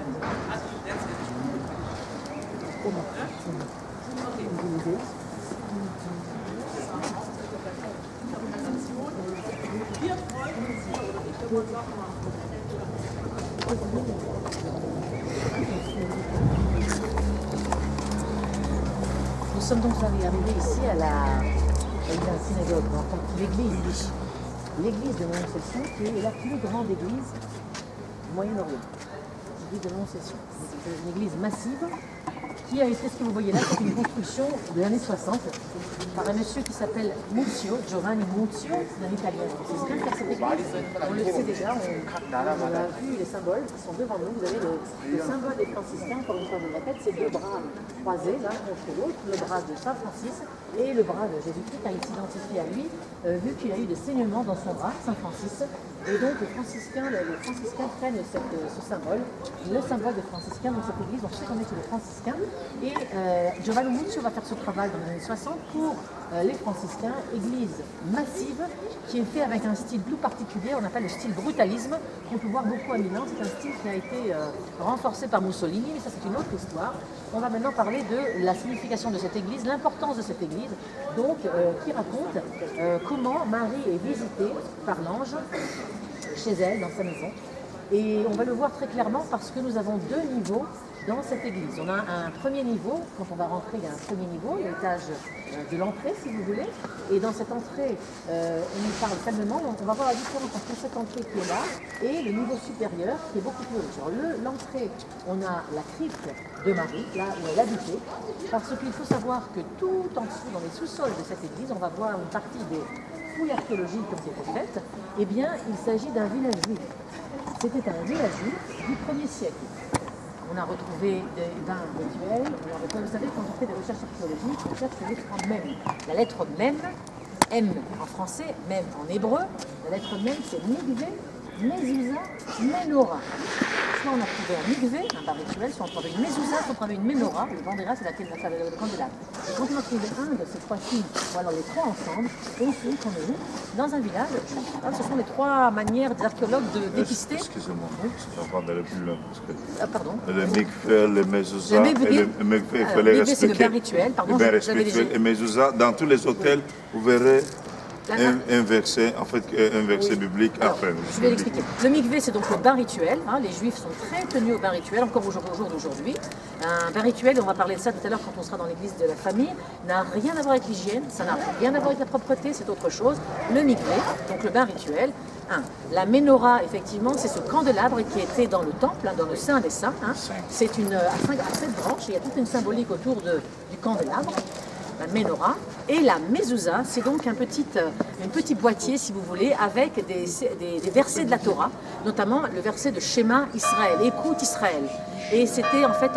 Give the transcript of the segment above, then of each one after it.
Nous sommes donc arrivés ici à la synagogue, enfin l'église. L'église de l'Annonciation qui est la plus grande église du Moyen-Orient. L'église de l'Annonciation. C'est une église massive qui a été, ce que vous voyez là, c'est une construction de l'année 60 par un monsieur qui s'appelle Muzio, Giovanni Muzio, c'est un Italien. C'est bien faire cette église, on le sait déjà, on a vu les symboles qui sont devant nous. Vous avez le symbole des franciscains, encore une fois je le répète, c'est deux bras croisés l'un contre l'autre, le bras de Saint Francis et le bras de Jésus-Christ, car il s'identifie à lui, vu qu'il a eu des saignements dans son bras, Saint Francis. Et donc les franciscains prennent ce symbole, le symbole des franciscains dans cette église. On sait qu'on est chez les franciscains. Et Giovanni Muzio va faire ce travail dans les années 60 pour les franciscains, église massive qui est fait avec un style tout particulier, on appelle le style brutalisme, qu'on peut voir beaucoup à Milan. C'est un style qui a été renforcé par Mussolini, mais ça c'est une autre histoire. On va maintenant parler de la signification de cette église, l'importance de cette église, donc qui raconte comment Marie est visitée par l'ange chez elle, dans sa maison. Et on va le voir très clairement parce que nous avons deux niveaux dans cette église. On a un premier niveau, quand on va rentrer, il y a un premier niveau, l'étage de l'entrée si vous voulez. Et dans cette entrée, on y parle calmement, donc on va voir la différence entre cette entrée qui est là et le niveau supérieur qui est beaucoup plus haut. Sur l'entrée, on a la crypte de Marie, là où elle habitait, parce qu'il faut savoir que tout en dessous, dans les sous-sols de cette église, on va voir une partie des fouilles archéologiques qui ont été faites. Eh bien, il s'agit d'un village juif. C'était un village juif du 1er siècle. On a retrouvé des bains rituels, vous savez, quand on fait des recherches archéologiques, on cherche la lettre même. La lettre même, M en français, même en hébreu, la lettre même c'est Mikvé, Mezouza, Menorah. Soit on a trouvé un Mikvé, un bar rituel, soit on a trouvé une Mezouza, soit on a trouvé une Menorah, le bandera c'est laquelle va faire le candélabre. Et quand on a trouvé un de ces trois signes, ou alors les trois ensemble, on sait qu'on est où dans un village. Alors, ce sont les trois manières des archéologues de dépister. Excusez-moi, je vais aller plus loin. Parce que pardon. Le mikvé, le mezouza, le mikvé, il fallait respecter. C'est le bain rituel, pardon. Le bain rituel et mezouza, dans tous les hôtels, vous verrez un verset, en fait, un verset biblique après. Je vais l'expliquer. Le mikvé, c'est donc le bain rituel. Hein, les juifs sont très tenus au bain rituel, encore au jour d'aujourd'hui. Un bain rituel, on va parler de ça tout à l'heure quand on sera dans l'église de la famille, n'a rien à voir avec l'hygiène, ça n'a rien à voir avec la propreté, c'est autre chose. Le mikvé, donc le bain rituel. La menorah, effectivement, c'est ce candélabre qui était dans le temple, dans le Saint des Saints. C'est une à 7 branches, et il y a toute une symbolique autour du candélabre. La menorah. Et la mezouza, c'est donc un petit boîtier, si vous voulez, avec des versets de la Torah, notamment le verset de Shema Israël, écoute Israël. Et c'était en fait,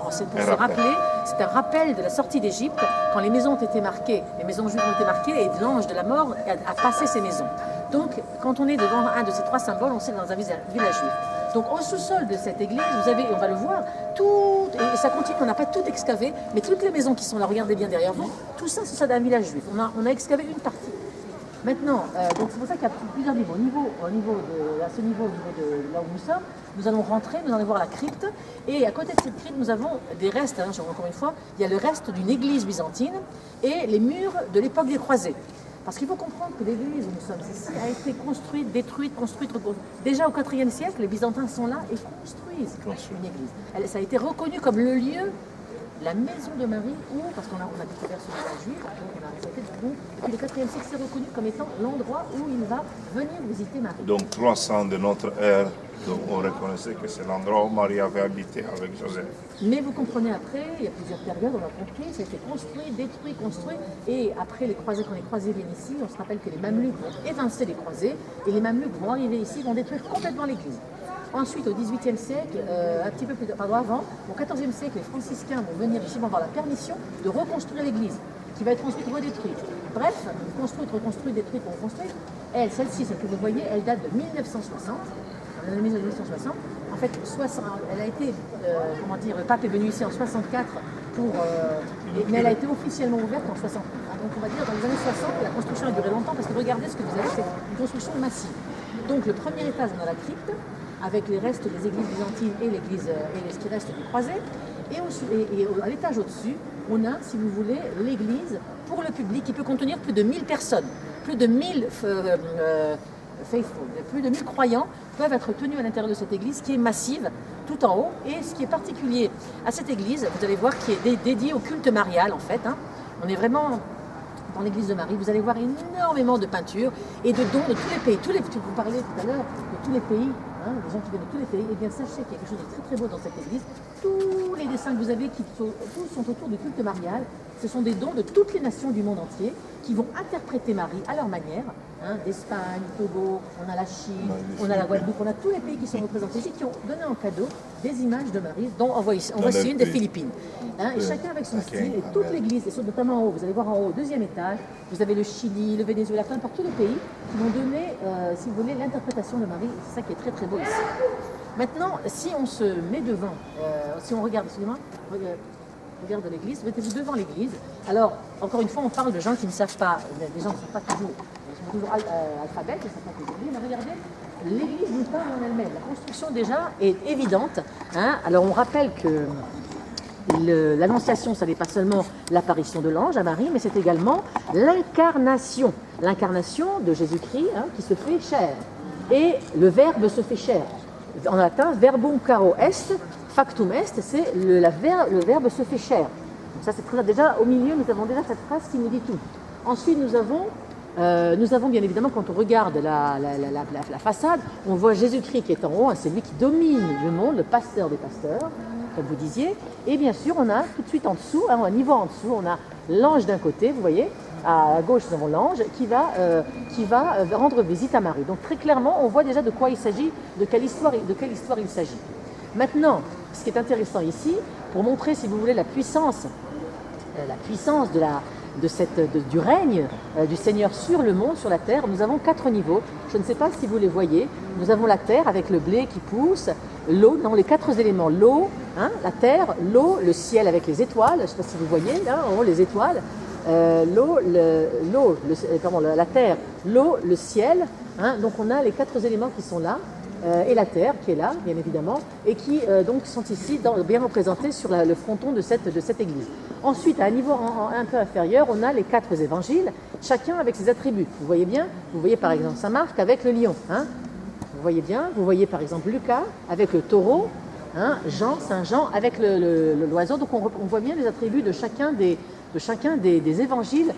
c'est pour se rappeler, c'est un rappel de la sortie d'Égypte, quand les maisons ont été marquées, les maisons juives ont été marquées, et l'ange de la mort a passé ces maisons. Donc, quand on est devant un de ces trois symboles, on sait dans un village juif. Donc, au sous-sol de cette église, vous avez, on va le voir, tout, et ça continue, on n'a pas tout excavé, mais toutes les maisons qui sont là, regardez bien derrière vous, tout ça, c'est ça d'un village juif. On a excavé une partie. Maintenant, donc c'est pour ça qu'il y a plusieurs niveaux. À ce niveau de là où nous sommes, nous allons rentrer, nous allons voir la crypte, et à côté de cette crypte, nous avons des restes, encore une fois, il y a le reste d'une église byzantine et les murs de l'époque des croisés. Parce qu'il faut comprendre que l'église où nous sommes ici a été construite, détruite, construite. Déjà au IVe siècle, les Byzantins sont là et construisent une église. Ça a été reconnu comme le lieu, la maison de Marie, où, parce qu'on a découvert ce village juif, donc on a arrêté de depuis le IVe siècle, c'est reconnu comme étant l'endroit où il va venir visiter Marie. Donc 300 de notre ère, donc on reconnaissait que c'est l'endroit où Marie avait habité avec Joseph. Mais vous comprenez après, il y a plusieurs périodes, on a compris, ça a été construit, détruit, construit, et après les croisés, quand les croisés viennent ici, on se rappelle que les Mamelouks vont évincer les croisés, et les Mamelouks vont arriver ici, vont détruire complètement l'église. Ensuite, au XVIIIe siècle, un petit peu plus avant, au XIVe siècle, les franciscains vont venir ici, vont avoir la permission de reconstruire l'église, qui va être ensuite redétruite. Bref, construite, reconstruite, détruite, reconstruite. Celle-ci, celle que vous voyez, elle date de 1960. En 1960. En fait, elle a été, le pape est venu ici en 64 mais elle a été officiellement ouverte en 60. Donc on va dire dans les années 60, la construction a duré longtemps parce que regardez ce que vous avez, c'est une construction massive. Donc le premier étage, on a la crypte, avec les restes des églises byzantines et l'église et ce qui reste du croisé. Et à l'étage au-dessus, on a, si vous voulez, l'église pour le public qui peut contenir plus de 1000 personnes, plus de 1000 faithful, plus de 1000 croyants peuvent être tenus à l'intérieur de cette église qui est massive tout en haut. Et ce qui est particulier à cette église, vous allez voir, qui est dédiée au culte marial en fait. On est vraiment dans l'église de Marie. Vous allez voir énormément de peintures et de dons de tous les pays. Vous parlez tout à l'heure de tous les pays, des gens qui viennent de tous les pays. Et bien sachez qu'il y a quelque chose de très très beau dans cette église. Tous les dessins que vous avez tous sont autour du culte marial. Ce sont des dons de toutes les nations du monde entier qui vont interpréter Marie à leur manière. D'Espagne, Togo, on a la Chine, on a la Guadeloupe, on a tous les pays qui sont représentés ici qui ont donné en cadeau des images de Marie, dont on voici une des Philippines. Et chacun avec son style, et toute l'église, et notamment en haut, vous allez voir en haut, au deuxième étage, vous avez le Chili, le Venezuela, peu importe tous les pays qui vont donner, si vous voulez, l'interprétation de Marie. C'est ça qui est très très beau ici. Maintenant, si on se met devant, si on regarde, excusez-moi, regarde l'église, mettez-vous devant l'église. Alors, encore une fois, on parle de gens qui ne savent pas, des gens qui ne sont pas toujours, alphabètes, ils ne savent pas toujours lire, mais regardez, l'église nous parle en elle-même. La construction déjà est évidente. Alors, on rappelle que l'annonciation, ça n'est pas seulement l'apparition de l'ange à Marie, mais c'est également l'incarnation. L'incarnation de Jésus-Christ qui se fait chair. Et le Verbe se fait chair. En latin, verbum caro est, factum est, c'est le Verbe se fait chair. Donc ça, c'est très, déjà au milieu, nous avons déjà cette phrase qui nous dit tout. Ensuite, nous avons bien évidemment, quand on regarde la façade, on voit Jésus-Christ qui est en haut, c'est lui qui domine le monde, le pasteur des pasteurs, comme vous disiez. Et bien sûr, on a tout de suite en dessous, un niveau en dessous, on a l'ange d'un côté, vous voyez, à gauche nous avons l'ange qui va rendre visite à Marie. Donc très clairement, on voit déjà de quoi il s'agit, de quelle histoire il s'agit. Maintenant, ce qui est intéressant ici, pour montrer, si vous voulez, la puissance du règne du Seigneur sur le monde, sur la terre, nous avons 4 niveaux. Je ne sais pas si vous les voyez. Nous avons la terre avec le blé qui pousse, l'eau, dans les 4 éléments, l'eau, la terre, l'eau, le ciel avec les étoiles, je ne sais pas si vous voyez, là, en haut, les étoiles, la terre, l'eau, le ciel, donc on a les 4 éléments qui sont là, et la terre qui est là, bien évidemment, et qui donc sont ici bien représentés sur le fronton de cette église. Ensuite, à un niveau un peu inférieur, on a les 4 évangiles, chacun avec ses attributs. Vous voyez bien, vous voyez par exemple Saint Marc avec le lion, vous voyez bien, vous voyez par exemple Lucas avec le taureau, Saint Jean avec l'oiseau. Donc on voit bien les attributs de chacun des évangiles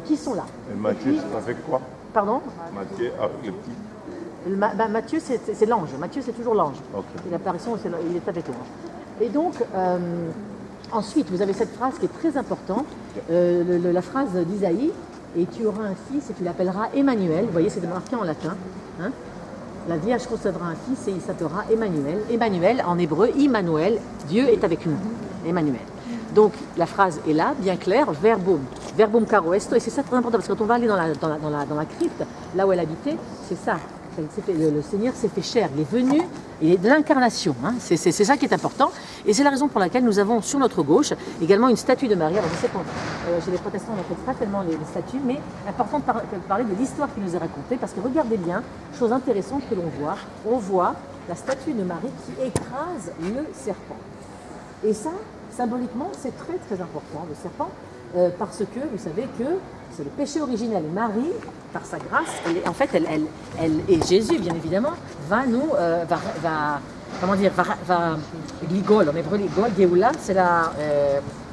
qui sont là. Et Matthieu, c'est avec quoi? Pardon? Matthieu avec le petit. Matthieu, c'est l'ange. Matthieu, c'est toujours l'ange. Okay. L'apparition, il est avec l'ange. Et donc, ensuite, vous avez cette phrase qui est très importante, la phrase d'Isaïe, et tu auras un fils et tu l'appelleras Emmanuel. Vous voyez, c'est marqué en latin. La Vierge concevra un fils et il s'appellera Emmanuel. Emmanuel, en hébreu, Immanuel, Dieu est avec nous. Emmanuel. Donc, la phrase est là, bien claire, verbum caro esto, et c'est ça très important, parce que quand on va aller dans la crypte, là où elle habitait, c'est ça. Le Seigneur s'est fait chair, il est venu, il est de l'incarnation, c'est ça qui est important, et c'est la raison pour laquelle nous avons sur notre gauche également une statue de Marie. Alors je sais que chez les protestants on n'appelle pas tellement les statues, mais important de parler de l'histoire qui nous est racontée, parce que regardez bien, chose intéressante que on voit la statue de Marie qui écrase le serpent. Et ça, symboliquement, c'est très très important, le serpent, parce que vous savez que c'est le péché originel. Marie, par sa grâce, et Jésus, bien évidemment, va ligol, en hébreu ligol, Géoula, c'est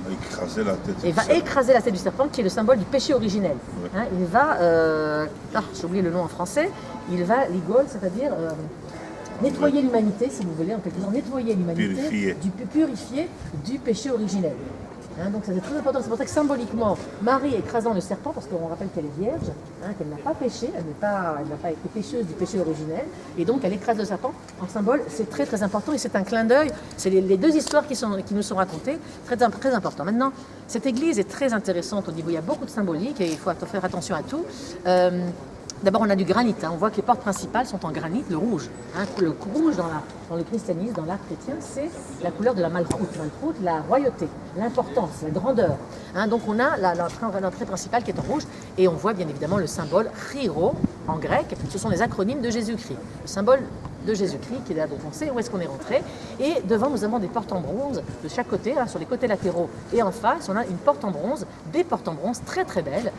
écraser la tête. Et va écraser la tête du serpent, qui est le symbole du péché originel. Ouais. Il va, j'ai oublié le nom en français, il va ligol, c'est-à-dire nettoyer l'humanité, si vous voulez, en quelque sorte, nettoyer l'humanité, purifier du péché originel. Donc c'est très important, c'est pour ça que symboliquement, Marie écrasant le serpent, parce qu'on rappelle qu'elle est vierge, qu'elle n'a pas péché, elle n'a pas été pécheuse du péché originel, et donc elle écrase le serpent en symbole, c'est très très important, et c'est un clin d'œil, c'est les 2 histoires qui nous sont racontées, très très important. Maintenant, cette église est très intéressante au niveau, il y a beaucoup de symbolique, et il faut faire attention à tout. D'abord, on a du granit. On voit que les portes principales sont en granit, le rouge. Le rouge dans le christianisme, dans l'art chrétien, c'est la couleur de la malchoute, la royauté, l'importance, la grandeur. Donc on a l'entrée principale qui est en rouge et on voit bien évidemment le symbole Chiro en grec. Ce sont les acronymes de Jésus-Christ. Le symbole de Jésus-Christ qui est là, donc on sait où est-ce qu'on est rentré. Et devant, nous avons des portes en bronze de chaque côté, sur les côtés latéraux et en face, on a une porte en bronze, des portes en bronze très très belles,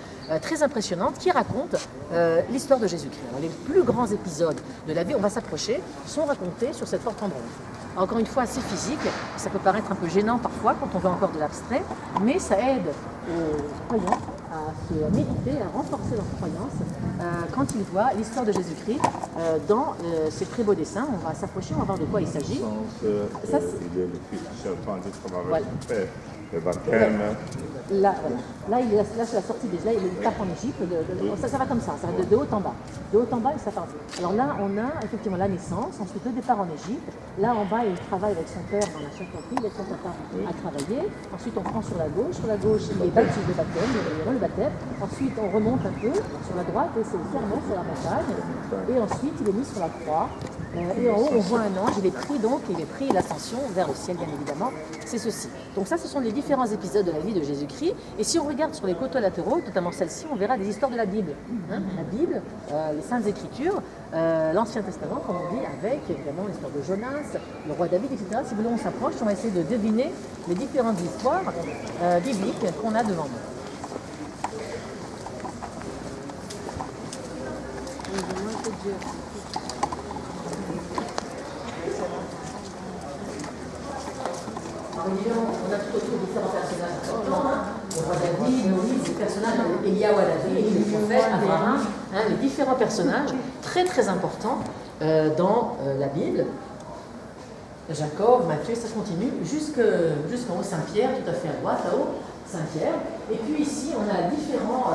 très impressionnantes, qui racontent l'histoire de Jésus-Christ. Alors, les plus grands épisodes de la vie, on va s'approcher, sont racontés sur cette porte en bronze. Encore une fois, assez physique, ça peut paraître un peu gênant parfois quand on veut encore de l'abstrait, mais ça aide aux croyants à se méditer, à renforcer leur croyance quand ils voient l'histoire de Jésus-Christ dans ces très beaux dessins. On va s'approcher, on va voir de quoi il s'agit. Ça, il est le fils du serpent qui travaille Voilà. avec le père, le baptême. Là, voilà. Là, c'est la sortie déjà, il tape en Égypte. Ça va comme ça va de haut en bas. De haut en bas, et ça part. Alors là, on a effectivement la naissance, ensuite le départ en Égypte. Là, en bas, il travaille avec son père dans la charpentier, il aide son papa à travailler. Ensuite, on prend sur la gauche. Sur la gauche, il est baptisé de baptême, le baptême. Ensuite, on remonte un peu sur la droite, et c'est le serment sur la montagne. Et ensuite, il est mis sur la croix. Et en haut, on voit un ange, il est pris l'ascension vers le ciel, bien évidemment. C'est ceci. Donc ça, ce sont les différents épisodes de la vie de Jésus-Christ. Et si on regarde sur les côtés latéraux, notamment celle-ci, on verra des histoires de la Bible. La Bible, les Saintes Écritures, l'Ancien Testament, comme on dit, avec évidemment l'histoire de Jonas, le roi David, etc. Si vous voulez, on s'approche, on va essayer de deviner les différentes histoires bibliques qu'on a devant nous. On a tout autour différents personnages importants. Le roi David, Moïse, les personnages, Eliyahu, les prophètes, Abraham, les différents personnages très très importants dans la Bible. Jacob, Matthieu, ça continue jusqu'en haut, Saint-Pierre, tout à fait à droite, là-haut, Saint-Pierre. Et puis ici, on a différents